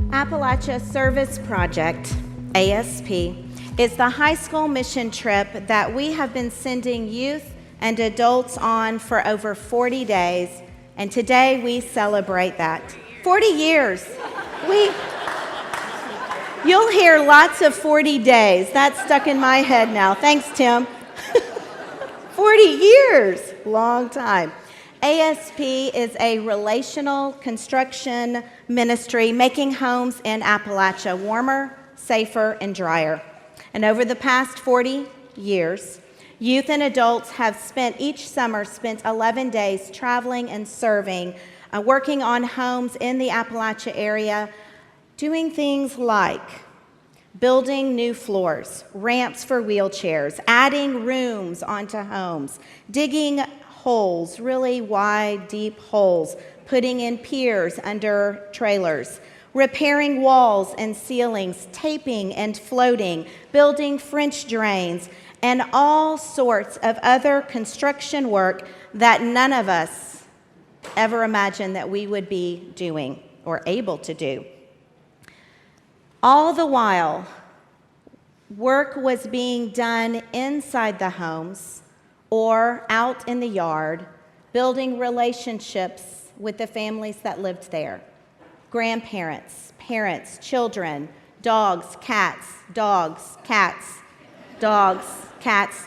Appalachia Service Project, ASP, is the high school mission trip that we have been sending youth and adults on for over 40 days, and today we celebrate that. 40 years. You'll hear lots of 40 days. That's stuck in my head now. Thanks, Tim. 40 years, long time. ASP is a relational construction ministry making homes in Appalachia warmer, safer, and drier. And over the past 40 years, youth and adults have spent 11 days traveling and serving, working on homes in the Appalachia area, doing things like building new floors, ramps for wheelchairs, adding rooms onto homes, digging holes, really wide, deep holes, putting in piers under trailers, repairing walls and ceilings, taping and floating, building French drains, and all sorts of other construction work that none of us ever imagined that we would be doing or able to do. All the while, work was being done inside the homes or out in the yard, building relationships with the families that lived there. Grandparents, parents, children, dogs, cats,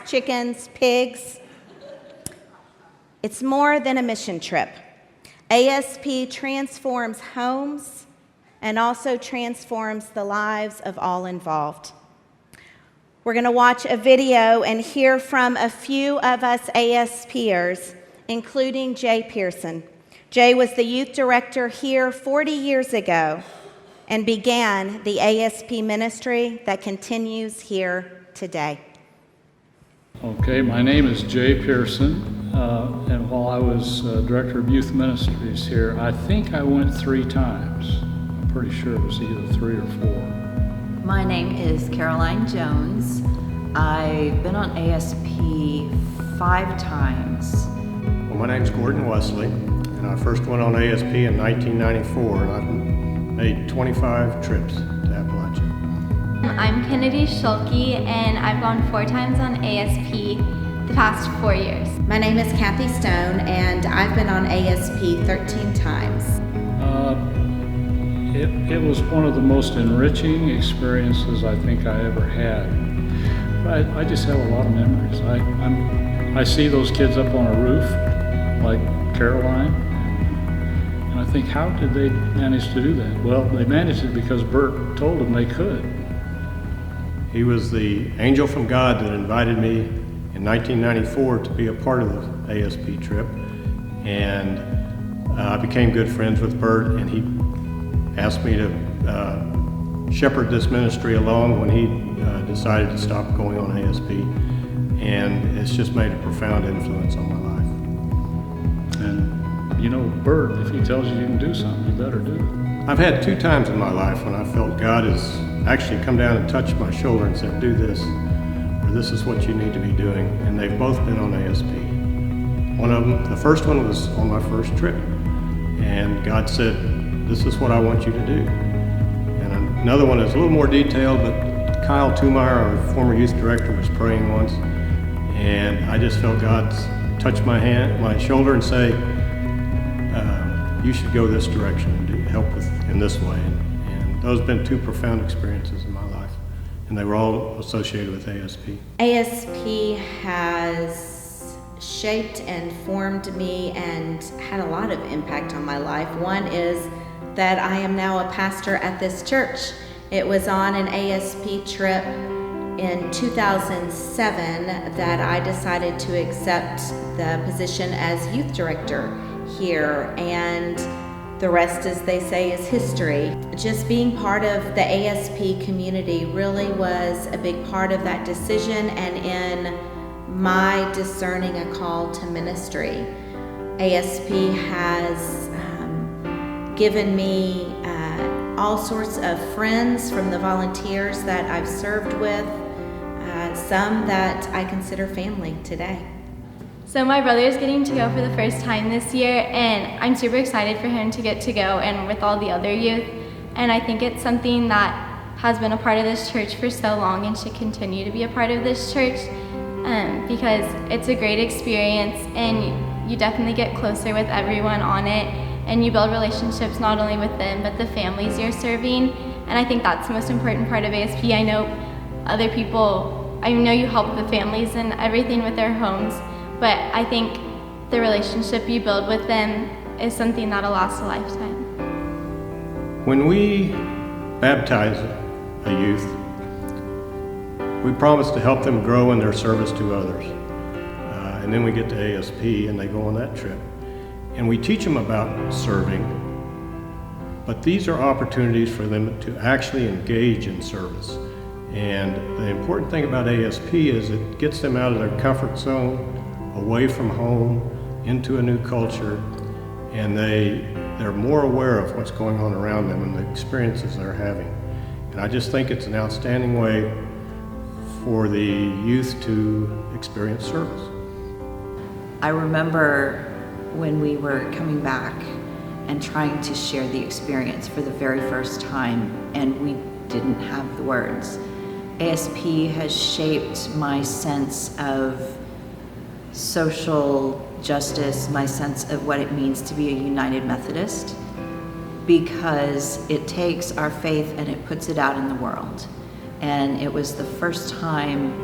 chickens, pigs. It's more than a mission trip. ASP transforms homes and also transforms the lives of all involved. We're going to watch a video and hear from a few of us ASPers, including Jay Pearson. Jay was the youth director here 40 years ago and began the ASP ministry that continues here today. Okay, my name is Jay Pearson, and while I was Director of Youth Ministries here, I think I went 3 times. I'm pretty sure it was either 3 or 4. My name is Caroline Jones. I've been on ASP 5 times. Well, my name's Gordon Wesley, and I first went on ASP in 1994, and I've made 25 trips to Appalachia. I'm Kennedy Schulke, and I've gone 4 times on ASP the past 4 years. My name is Kathy Stone, and I've been on ASP 13 times. It was one of the most enriching experiences I think I ever had. I just have a lot of memories. I see those kids up on a roof, like Caroline, and I think, how did they manage to do that? Well, they managed it because Bert told them they could. He was the angel from God that invited me in 1994 to be a part of the ASP trip, and I became good friends with Bert, and he asked me to shepherd this ministry along when he decided to stop going on ASP, and it's just made a profound influence on my life. And you know, Bert, if he tells you you can do something, you better do it. I've had 2 times in my life when I felt God has actually come down and touched my shoulder and said, do this, or this is what you need to be doing, and they've both been on ASP. One of them, the first one, was on my first trip, and God said, this is what I want you to do. And another one is a little more detailed, but Kyle Tumeyer, our former youth director, was praying once, and I just felt God touch my shoulder and say, you should go this direction and help in this way. And those have been 2 profound experiences in my life, and they were all associated with ASP. ASP has shaped and formed me and had a lot of impact on my life. One is that I am now a pastor at this church. It was on an ASP trip in 2007 that I decided to accept the position as youth director here, and the rest, as they say, is history. Just being part of the ASP community really was a big part of that decision and in my discerning a call to ministry. ASP has given me all sorts of friends from the volunteers that I've served with, some that I consider family today. So my brother is getting to go for the first time this year, and I'm super excited for him to get to go and with all the other youth. And I think it's something that has been a part of this church for so long and should continue to be a part of this church, because it's a great experience and you definitely get closer with everyone on it, and you build relationships not only with them but the families you're serving. And I think that's the most important part of ASP. I know other people, I know you help the families and everything with their homes, but I think the relationship you build with them is something that'll last a lifetime. When we baptize a youth, we promise to help them grow in their service to others. And then we get to ASP and they go on that trip. And we teach them about serving, but these are opportunities for them to actually engage in service. And the important thing about ASP is it gets them out of their comfort zone, away from home, into a new culture, and they're more aware of what's going on around them and the experiences they're having. And I just think it's an outstanding way for the youth to experience service. I remember when we were coming back and trying to share the experience for the very first time, and we didn't have the words. ASP has shaped my sense of social justice, my sense of what it means to be a United Methodist, because it takes our faith and it puts it out in the world. And it was the first time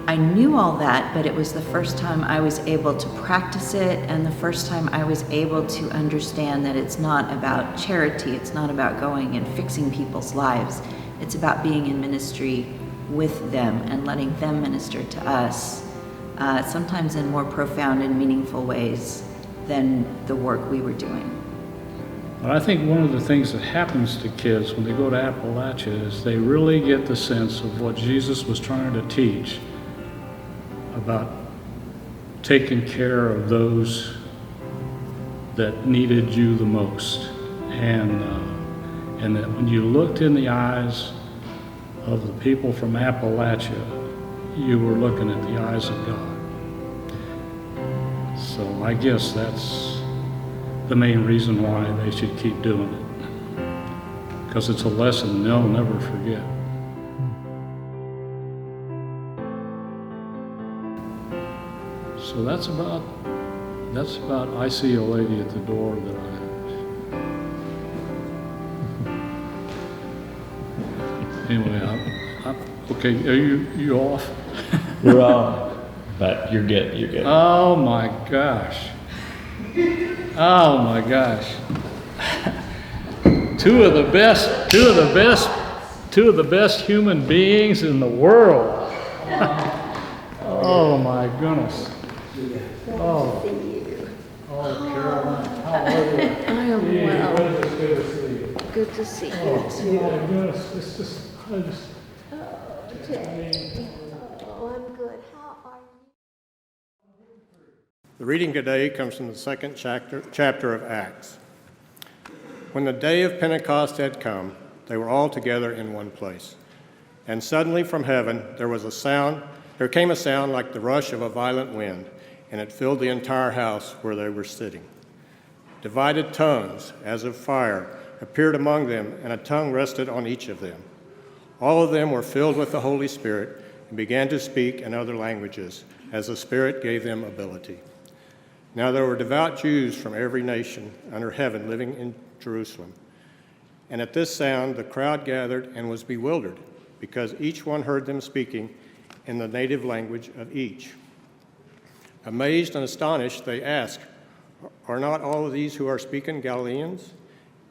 I knew all that, but it was the first time I was able to practice it, and the first time I was able to understand that it's not about charity, it's not about going and fixing people's lives, it's about being in ministry with them and letting them minister to us, sometimes in more profound and meaningful ways than the work we were doing. But I think one of the things that happens to kids when they go to Appalachia is they really get the sense of what Jesus was trying to teach about taking care of those that needed you the most. And that when you looked in the eyes of the people from Appalachia, you were looking at the eyes of God. So I guess that's the main reason why they should keep doing it, because it's a lesson they'll never forget. So that's about, I see a lady at the door that anyway, okay, are you off? We're on, but you're good. Oh my gosh. Oh my gosh. Two of the best human beings in the world. Oh my goodness. Oh, Caroline, how are you? I am well. It's good to see you. Good to see you Oh too. my goodness, it's just, Jay. Oh, I'm good. How are you? The reading today comes from the second chapter of Acts. When the day of Pentecost had come, they were all together in one place. And suddenly from heaven there came a sound like the rush of a violent wind, and it filled the entire house where they were sitting. Divided tongues, as of fire, appeared among them, and a tongue rested on each of them. All of them were filled with the Holy Spirit and began to speak in other languages, as the Spirit gave them ability. Now there were devout Jews from every nation under heaven living in Jerusalem. And at this sound the crowd gathered and was bewildered, because each one heard them speaking in the native language of each. Amazed and astonished, they asked, "Are not all of these who are speaking Galileans?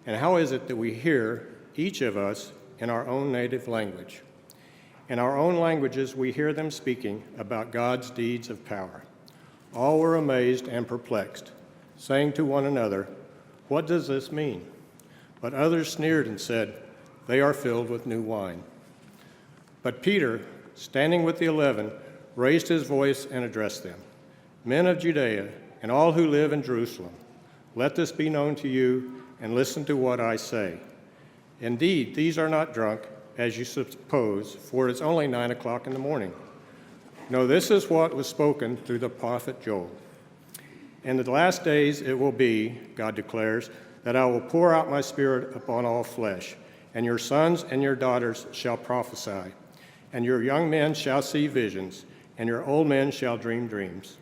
And how is it that we hear, each of us, in our own native language? In our own languages we hear them speaking about God's deeds of power." All were amazed and perplexed, saying to one another, "What does this mean?" But others sneered and said, "They are filled with new wine." But Peter, standing with the 11, raised his voice and addressed them. "Men of Judea, and all who live in Jerusalem, let this be known to you, and listen to what I say. Indeed, these are not drunk, as you suppose, for it's only 9 o'clock in the morning. No, this is what was spoken through the prophet Joel. In the last days it will be, God declares, that I will pour out my Spirit upon all flesh, and your sons and your daughters shall prophesy, and your young men shall see visions, and your old men shall dream dreams.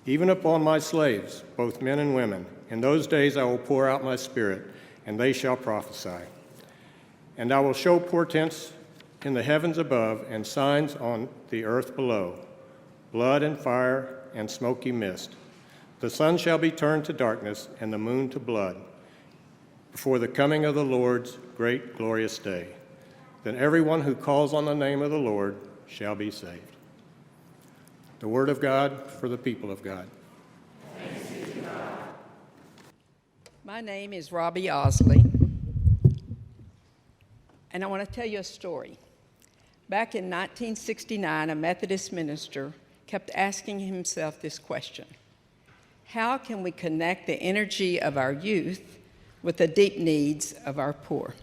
Even upon my slaves, both men and women, in those days I will pour out my Spirit, and they shall prophesy. And I will show portents in the heavens above and signs on the earth below, blood and fire and smoky mist. The sun shall be turned to darkness and the moon to blood before the coming of the Lord's great glorious day. Then everyone who calls on the name of the Lord shall be saved. The word of God for the people of God. My name is Robbie Osley, and I want to tell you a story. Back in 1969, a Methodist minister kept asking himself this question: how can we connect the energy of our youth with the deep needs of our poor?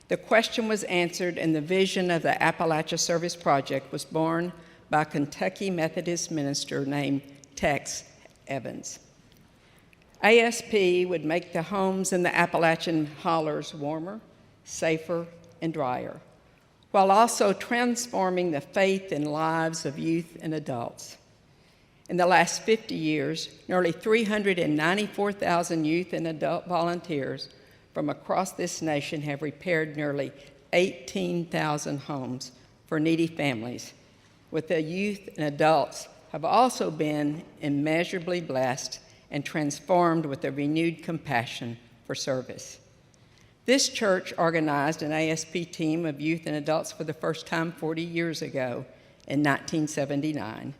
The question was answered, and the vision of the Appalachia Service Project was born by a Kentucky Methodist minister named Tex Evans. ASP would make the homes in the Appalachian hollers warmer, safer, and drier, while also transforming the faith and lives of youth and adults. In the last 50 years, nearly 394,000 youth and adult volunteers from across this nation have repaired nearly 18,000 homes for needy families, with the youth and adults have also been immeasurably blessed and transformed with a renewed compassion for service. This church organized an ASP team of youth and adults for the first time 40 years ago in 1979,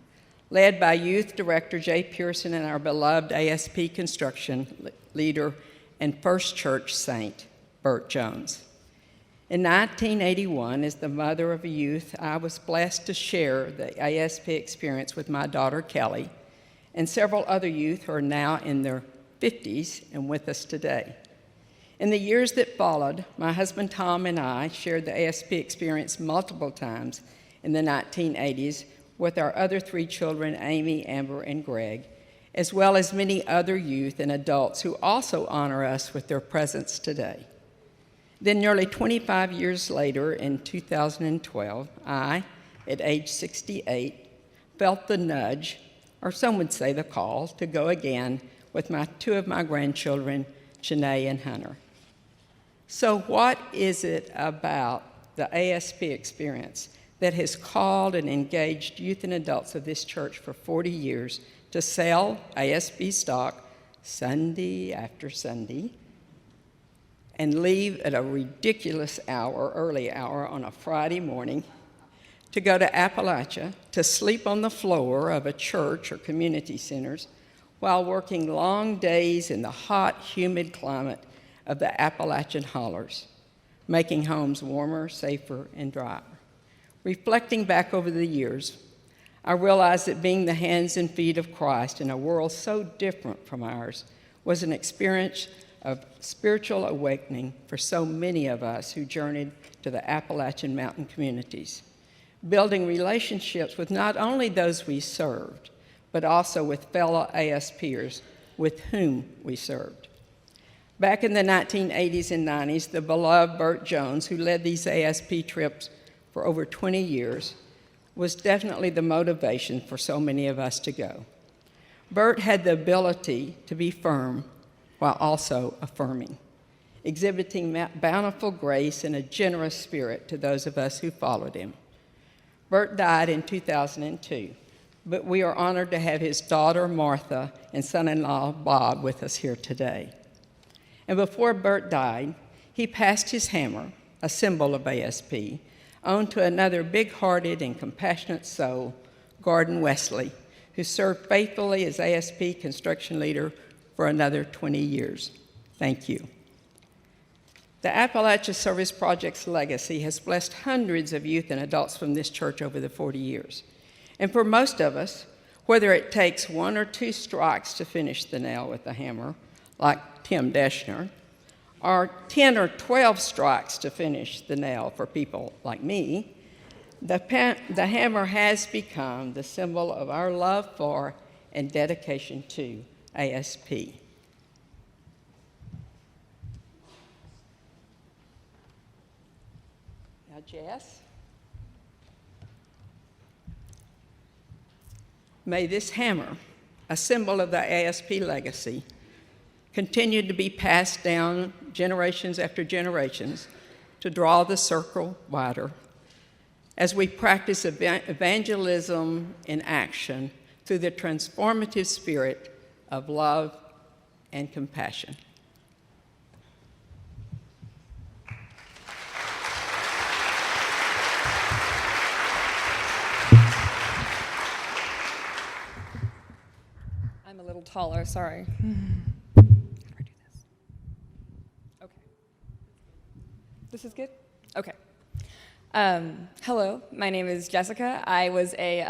led by Youth Director Jay Pearson and our beloved ASP construction leader and First Church saint, Bert Jones. In 1981, as the mother of a youth, I was blessed to share the ASP experience with my daughter Kelly and several other youth who are now in their 50s and with us today. In the years that followed, my husband Tom and I shared the ASP experience multiple times in the 1980s with our other 3 children, Amy, Amber, and Greg, as well as many other youth and adults who also honor us with their presence today. Then nearly 25 years later, in 2012, I, at age 68, felt the nudge, or some would say the call, to go again with 2 of my grandchildren, Janae and Hunter. So what is it about the ASP experience that has called and engaged youth and adults of this church for 40 years to sell ASP stock Sunday after Sunday and leave at a ridiculous hour, early hour on a Friday morning, to go to Appalachia, to sleep on the floor of a church or community centers while working long days in the hot, humid climate of the Appalachian hollers, making homes warmer, safer, and drier? Reflecting back over the years, I realized that being the hands and feet of Christ in a world so different from ours was an experience of spiritual awakening for so many of us who journeyed to the Appalachian mountain communities, building relationships with not only those we served, but also with fellow ASPers with whom we served. Back in the 1980s and 90s, the beloved Bert Jones, who led these ASP trips for over 20 years, was definitely the motivation for so many of us to go. Bert had the ability to be firm while also affirming, exhibiting bountiful grace and a generous spirit to those of us who followed him. Bert died in 2002, but we are honored to have his daughter Martha and son-in-law Bob with us here today. And before Bert died, he passed his hammer, a symbol of ASP, on to another big-hearted and compassionate soul, Gordon Wesley, who served faithfully as ASP construction leader for another 20 years. Thank you. The Appalachia Service Project's legacy has blessed hundreds of youth and adults from this church over the 40 years. And for most of us, whether it takes 1 or 2 strikes to finish the nail with the hammer, like Tim Deschner, or 10 or 12 strikes to finish the nail for people like me, the hammer has become the symbol of our love for and dedication to ASP. Jess. May this hammer, a symbol of the ASP legacy, continue to be passed down generations after generations to draw the circle wider as we practice evangelism in action through the transformative spirit of love and compassion. I'm a little taller, sorry. Okay. This is good? Okay. Hello, my name is Jessica. I was a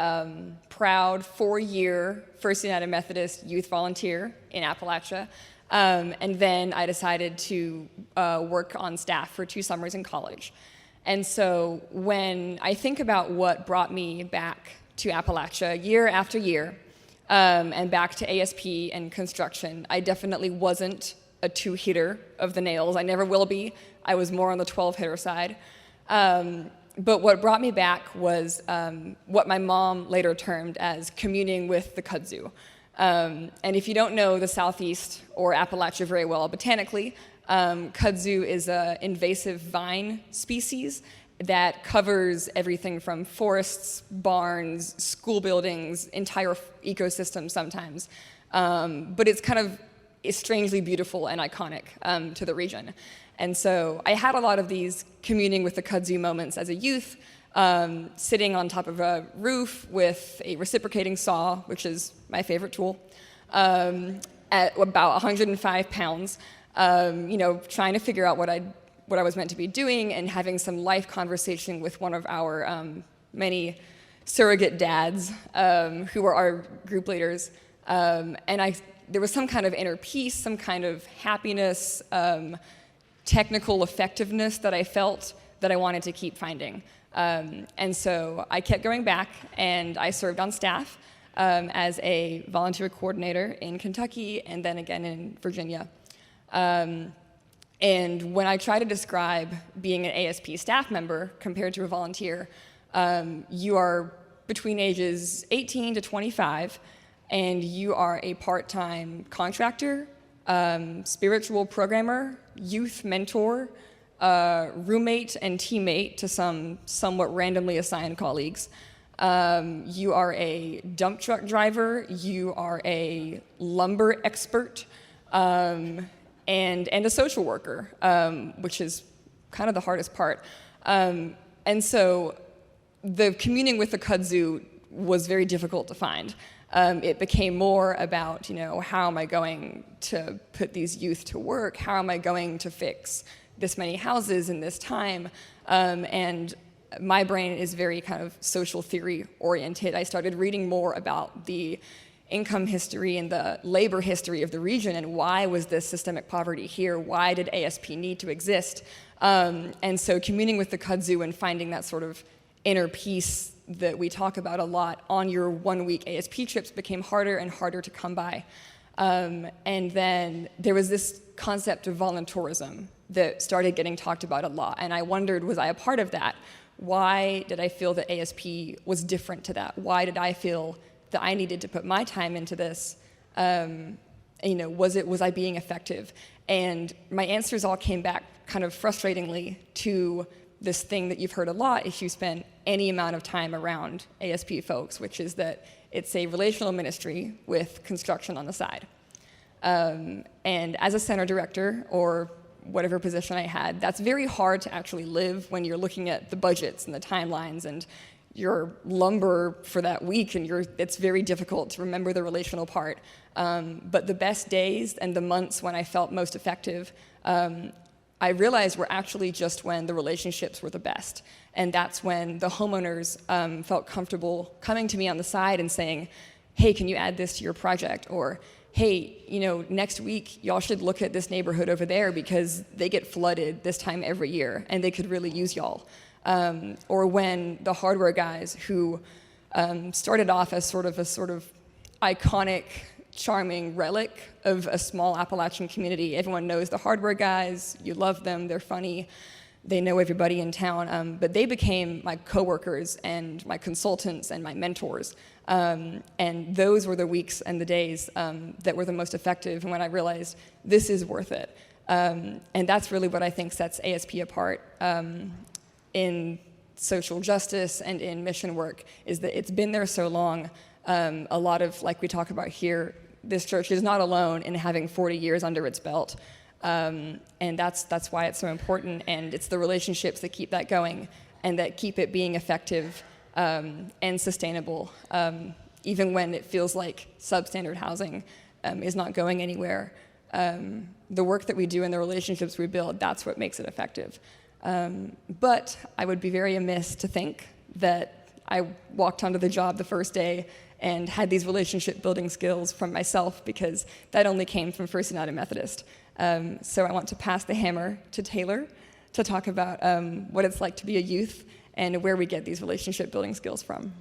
proud 4-year First United Methodist youth volunteer in Appalachia. And then I decided to work on staff for 2 summers in college. And so when I think about what brought me back to Appalachia year after year, and back to ASP and construction, I definitely wasn't a 2-hitter of the nails. I never will be. I was more on the 12-hitter side. But what brought me back was what my mom later termed as communing with the kudzu. And if you don't know the Southeast or Appalachia very well botanically, kudzu is an invasive vine species that covers everything from forests, barns, school buildings, entire ecosystems sometimes. But it's kind of strangely beautiful and iconic to the region. And so I had a lot of these communing with the kudzu moments as a youth, sitting on top of a roof with a reciprocating saw, which is my favorite tool, at about 105 pounds, trying to figure out what I was meant to be doing and having some life conversation with one of our many surrogate dads who were our group leaders. There was some kind of inner peace, some kind of happiness, technical effectiveness that I felt that I wanted to keep finding. And so I kept going back, and I served on staff as a volunteer coordinator in Kentucky and then again in Virginia. And when I try to describe being an ASP staff member compared to a volunteer, you are between ages 18 to 25, and you are a part-time contractor, spiritual programmer, youth mentor, roommate and teammate to some somewhat randomly assigned colleagues. You are a dump truck driver, you are a lumber expert, and a social worker, which is kind of the hardest part. And so the communing with the kudzu was very difficult to find. It became more about, how am I going to put these youth to work? How am I going to fix this many houses in this time? And my brain is very kind of social theory oriented. I started reading more about the income history and the labor history of the region and why was this systemic poverty here? Why did ASP need to exist? And so communing with the kudzu and finding that sort of inner peace that we talk about a lot on your 1-week ASP trips became harder and harder to come by. And then there was this concept of volunteerism that started getting talked about a lot. And I wondered, was I a part of that? Why did I feel that ASP was different to that? Why did I feel that I needed to put my time into this? Was I being effective? And my answers all came back kind of frustratingly to this thing that you've heard a lot if you spend any amount of time around ASP folks, which is that it's a relational ministry with construction on the side. And as a center director, or whatever position I had, that's very hard to actually live when you're looking at the budgets and the timelines and your lumber for that week, and it's very difficult to remember the relational part. But the best days and the months when I felt most effective, I realized were actually just when the relationships were the best. And that's when the homeowners felt comfortable coming to me on the side and saying, hey, can you add this to your project? Or, hey, next week, y'all should look at this neighborhood over there because they get flooded this time every year and they could really use y'all. Or when the hardware guys who started off as sort of iconic, charming relic of a small Appalachian community. Everyone knows the hardware guys, you love them, they're funny. they know everybody in town, but they became my coworkers and my consultants and my mentors. And those were the weeks and the days that were the most effective, and when I realized this is worth it. And that's really what I think sets ASP apart in social justice and in mission work, is that it's been there so long. A lot of, like we talk about here, this church is not alone in having 40 years under its belt. And that's why it's so important, and it's the relationships that keep that going and that keep it being effective and sustainable, even when it feels like substandard housing is not going anywhere. The work that we do and the relationships we build, that's what makes it effective. But I would be very amiss to think that I walked onto the job the first day and had these relationship building skills from myself, because that only came from First United Methodist. So I want to pass the hammer to Taylor to talk about what it's like to be a youth and where we get these relationship building skills from.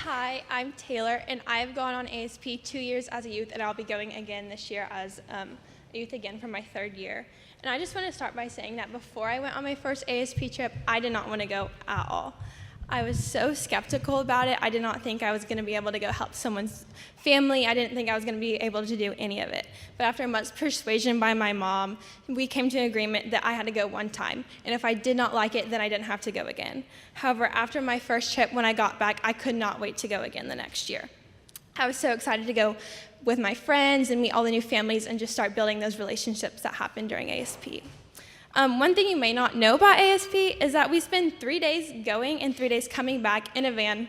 Hi, I'm Taylor, and I've gone on ASP 2 years as a youth, and I'll be going again this year as a youth again for my 3rd year. And I just want to start by saying that before I went on my first ASP trip, I did not want to go at all. I was so skeptical about it. I did not think I was going to be able to go help someone's family. I didn't think I was going to be able to do any of it. But after much persuasion by my mom, we came to an agreement that I had to go one time. And if I did not like it, then I didn't have to go again. However, after my first trip, when I got back, I could not wait to go again the next year. I was so excited to go with my friends and meet all the new families and just start building those relationships that happened during ASP. One thing you may not know about ASP is that we spend 3 days going and 3 days coming back in a van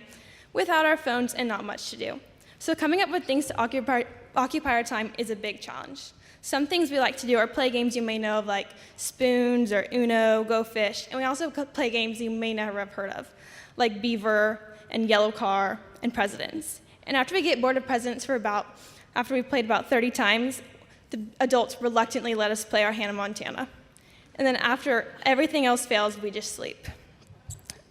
without our phones and not much to do. So coming up with things to occupy our time is a big challenge. Some things we like to do are play games you may know of, like Spoons or Uno, Go Fish, and we also play games you may never have heard of, like Beaver and Yellow Car and Presidents. And after we get bored of Presidents after we played about 30 times, the adults reluctantly let us play our Hannah Montana. And then after everything else fails, we just sleep.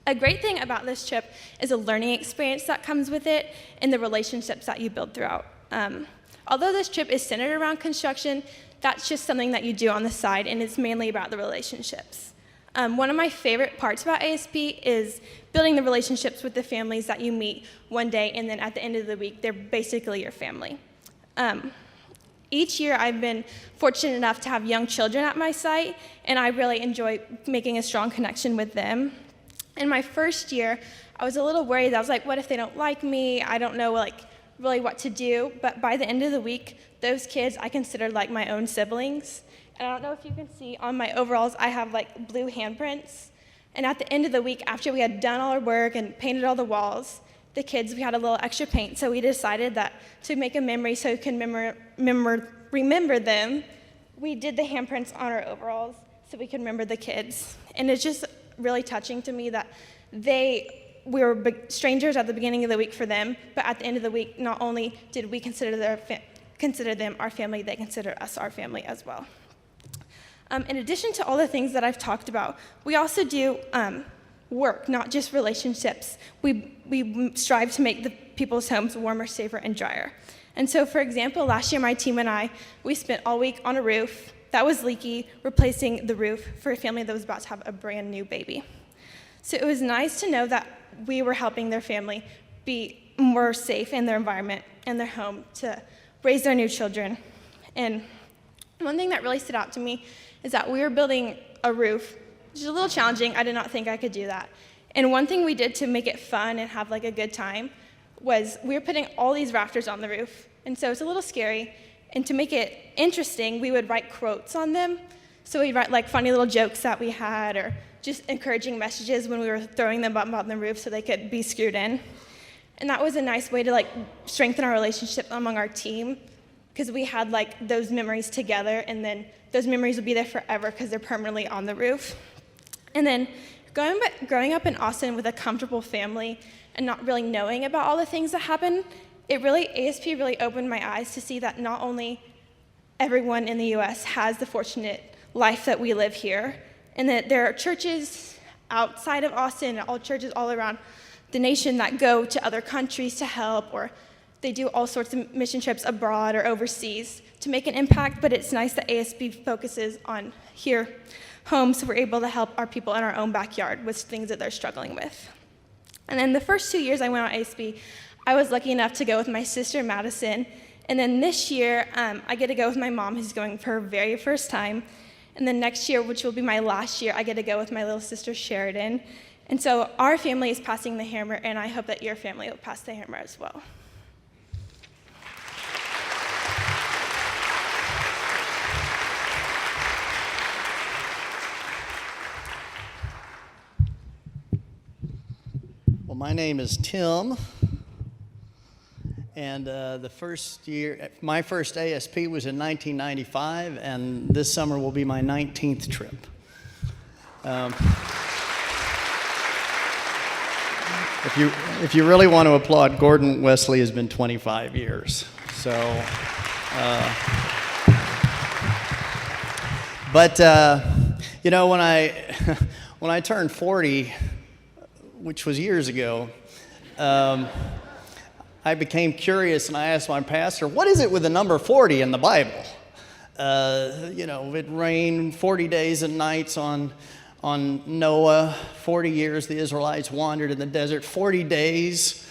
A great thing about this trip is the learning experience that comes with it and the relationships that you build throughout. Although this trip is centered around construction, that's just something that you do on the side, and it's mainly about the relationships. One of my favorite parts about ASP is building the relationships with the families that you meet one day, and then at the end of the week, they're basically your family. Each year, I've been fortunate enough to have young children at my site, and I really enjoy making a strong connection with them. In my first year, I was a little worried. I was like, what if they don't like me? I don't know really what to do. But by the end of the week, those kids I considered like my own siblings. And I don't know if you can see on my overalls, I have like blue handprints. And at the end of the week, after we had done all our work and painted all the walls, the kids, we had a little extra paint, so we decided that to make a memory so we can remember them, we did the handprints on our overalls so we can remember the kids. And it's just really touching to me that we were strangers at the beginning of the week for them, but at the end of the week, not only did we consider them our family, they consider us our family as well. In addition to all the things that I've talked about, we also do work, not just relationships. We strive to make the people's homes warmer, safer, and drier. And so, for example, last year my team and we spent all week on a roof that was leaky, replacing the roof for a family that was about to have a brand new baby. So it was nice to know that we were helping their family be more safe in their environment and their home to raise their new children. And one thing that really stood out to me is that we were building a roof, which is a little challenging. I did not think I could do that. And one thing we did to make it fun and have like a good time was we were putting all these rafters on the roof. And so it's a little scary. And to make it interesting, we would write quotes on them. So we'd write like funny little jokes that we had or just encouraging messages when we were throwing them up on the roof so they could be screwed in. And that was a nice way to like strengthen our relationship among our team, because we had like those memories together, and then those memories would be there forever because they're permanently on the roof. And then growing up in Austin with a comfortable family and not really knowing about all the things that happen, ASP really opened my eyes to see that not only everyone in the U.S. has the fortunate life that we live here, and that there are churches outside of Austin, all churches all around the nation that go to other countries to help or they do all sorts of mission trips abroad or overseas to make an impact, but it's nice that ASP focuses on here, home, so we're able to help our people in our own backyard with things that they're struggling with. And then the first 2 years I went on ASP, I was lucky enough to go with my sister, Madison. And then this year, I get to go with my mom, who's going for her very first time. And then next year, which will be my last year, I get to go with my little sister, Sheridan. And so our family is passing the hammer, and I hope that your family will pass the hammer as well. Well, my name is Tim, and my first ASP was in 1995, and this summer will be my 19th trip. If you really want to applaud, Gordon Wesley has been 25 years. So, you know, when I turned 40, which was years ago, I became curious and I asked my pastor, what is it with the number 40 in the Bible? You know, it rained 40 days and nights on Noah, 40 years the Israelites wandered in the desert, 40 days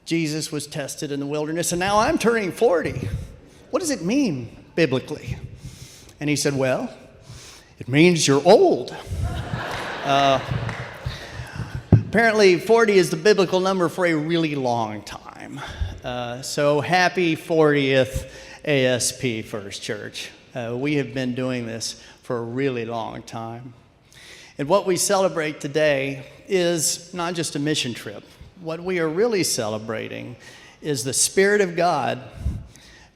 Jesus was tested in the wilderness, and now I'm turning 40. What does it mean biblically? And he said, well, it means you're old. Apparently 40 is the biblical number for a really long time. So happy 40th ASP First Church. We have been doing this for a really long time. And what we celebrate today is not just a mission trip. What we are really celebrating is the Spirit of God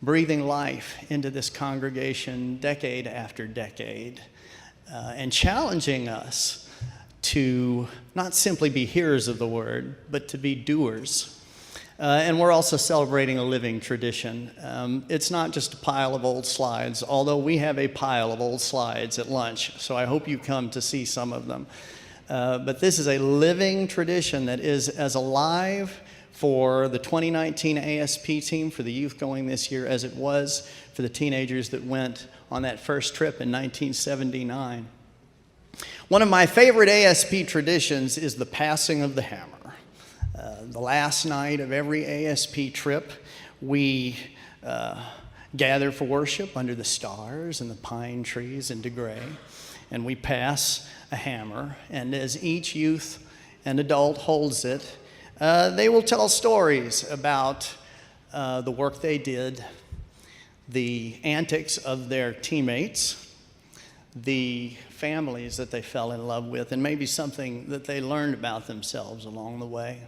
breathing life into this congregation decade after decade and challenging us to not simply be hearers of the word, but to be doers. And we're also celebrating a living tradition. It's not just a pile of old slides, although we have a pile of old slides at lunch, so I hope you come to see some of them. But this is a living tradition that is as alive for the 2019 ASP team, for the youth going this year, as it was for the teenagers that went on that first trip in 1979. One of my favorite ASP traditions is the passing of the hammer. The last night of every ASP trip, we gather for worship under the stars and the pine trees in DeGray, and we pass a hammer. And as each youth and adult holds it, they will tell stories about the work they did, the antics of their teammates, the families that they fell in love with, and maybe something that they learned about themselves along the way.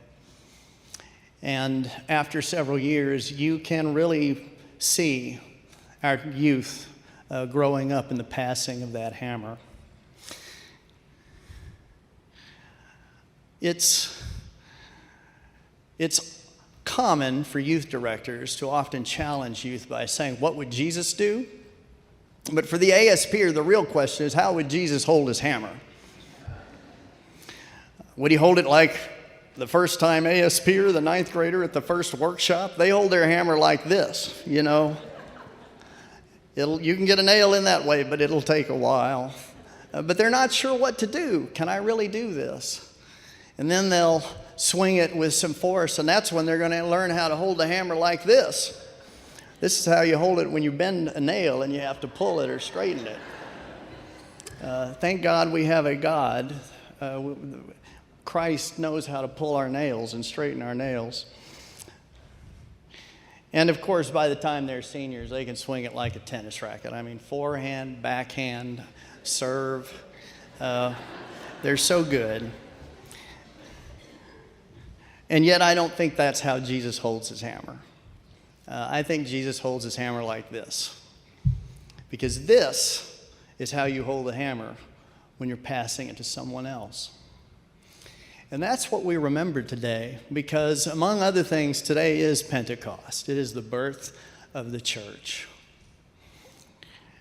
And after several years, you can really see our youth growing up in the passing of that hammer. It's common for youth directors to often challenge youth by saying, what would Jesus do? But for the ASPer, the real question is, how would Jesus hold his hammer? Would he hold it like the first time ASPer, the 9th grader at the first workshop? They hold their hammer like this, you know. You can get a nail in that way, but it'll take a while. But they're not sure what to do. Can I really do this? And then they'll swing it with some force, and that's when they're going to learn how to hold the hammer like this. This is how you hold it when you bend a nail and you have to pull it or straighten it. Thank God we have a God. Christ knows how to pull our nails and straighten our nails. And of course, by the time they're seniors, they can swing it like a tennis racket. I mean, forehand, backhand, serve. They're so good. And yet I don't think that's how Jesus holds his hammer. I think Jesus holds his hammer like this. Because this is how you hold the hammer when you're passing it to someone else. And that's what we remember today, because among other things, today is Pentecost. It is the birth of the church.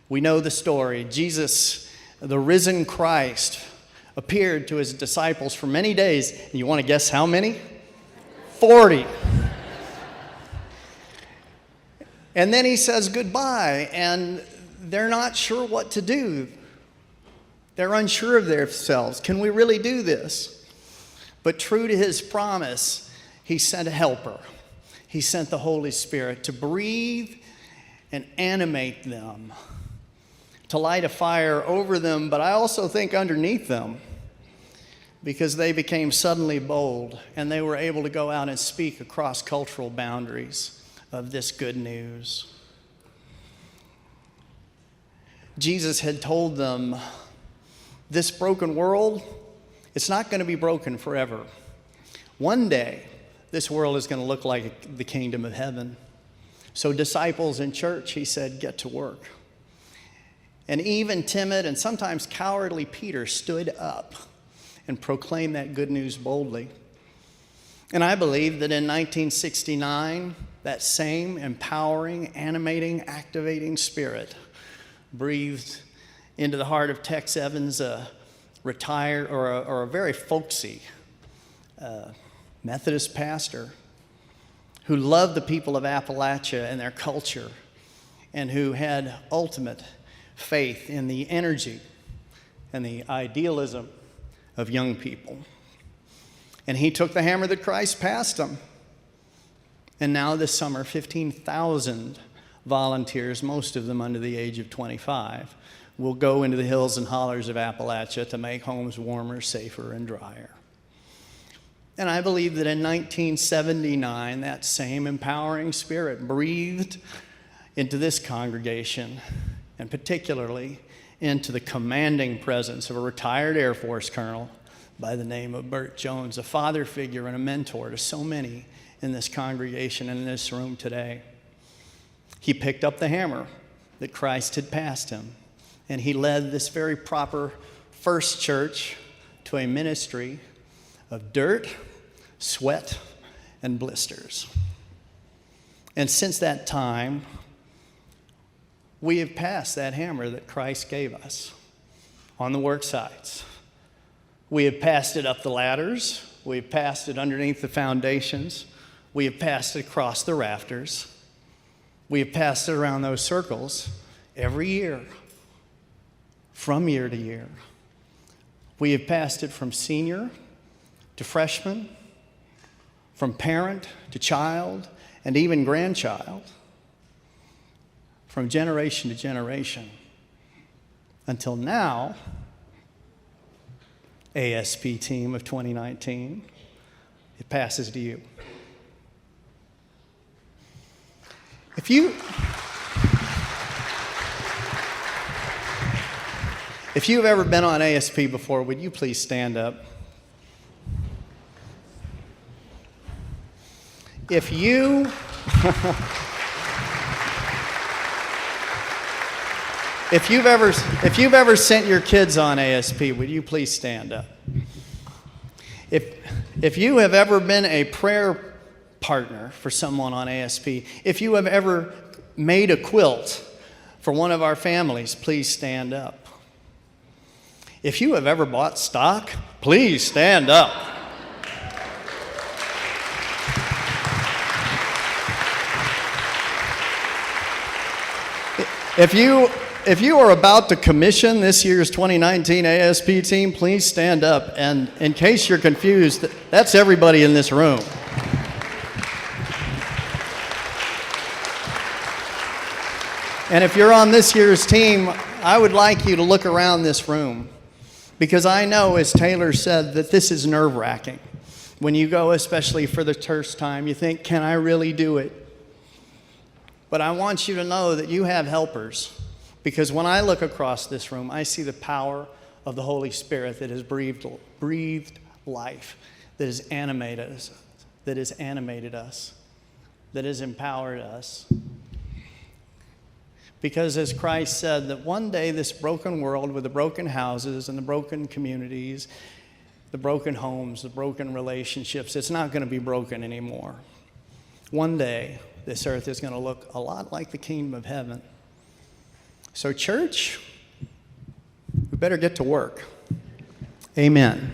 We know the story. Jesus, the risen Christ, appeared to his disciples for many days. And you want to guess how many? 40. And then he says goodbye, and they're not sure what to do. They're unsure of themselves. Can we really do this? But true to his promise, he sent a helper. He sent the Holy Spirit to breathe and animate them, to light a fire over them, but I also think underneath them, because they became suddenly bold and they were able to go out and speak across cultural boundaries of this good news. Jesus had told them, this broken world, it's not going to be broken forever. One day, this world is going to look like the kingdom of heaven. So disciples in church, he said, get to work. And even timid and sometimes cowardly Peter stood up and proclaimed that good news boldly. And I believe that in 1969, that same empowering, animating, activating spirit breathed into the heart of Tex Evans, a retired or a very folksy Methodist pastor who loved the people of Appalachia and their culture, and who had ultimate faith in the energy and the idealism of young people. And he took the hammer that Christ passed him. And now this summer, 15,000 volunteers, most of them under the age of 25, will go into the hills and hollers of Appalachia to make homes warmer, safer, and drier. And I believe that in 1979, that same empowering spirit breathed into this congregation, and particularly into the commanding presence of a retired Air Force colonel by the name of Burt Jones, a father figure and a mentor to so many in this congregation and in this room today. He picked up the hammer that Christ had passed him, and he led this very proper first church to a ministry of dirt, sweat, and blisters. And since that time, we have passed that hammer that Christ gave us on the work sites. We have passed it up the ladders. We have passed it underneath the foundations. We have passed it across the rafters. We have passed it around those circles every year, from year to year. We have passed it from senior to freshman, from parent to child, and even grandchild, from generation to generation, until now, ASP team of 2019, it passes to you. If you've ever been on ASP before, would you please stand up? If you've ever sent your kids on ASP, would you please stand up? If you have ever been a prayer partner for someone on ASP, if you have ever made a quilt for one of our families, please stand up. If you have ever bought stock, please stand up. If you are about to commission this year's 2019 ASP team, please stand up. And in case you're confused, that's everybody in this room. And if you're on this year's team, I would like you to look around this room, because I know, as Taylor said, that this is nerve-wracking. When you go, especially for the first time, you think, can I really do it? But I want you to know that you have helpers, because when I look across this room, I see the power of the Holy Spirit that has breathed life, that has animated us, that has empowered us. Because as Christ said, that one day this broken world with the broken houses and the broken communities, the broken homes, the broken relationships, it's not going to be broken anymore. One day, this earth is going to look a lot like the kingdom of heaven. So church, we better get to work. Amen.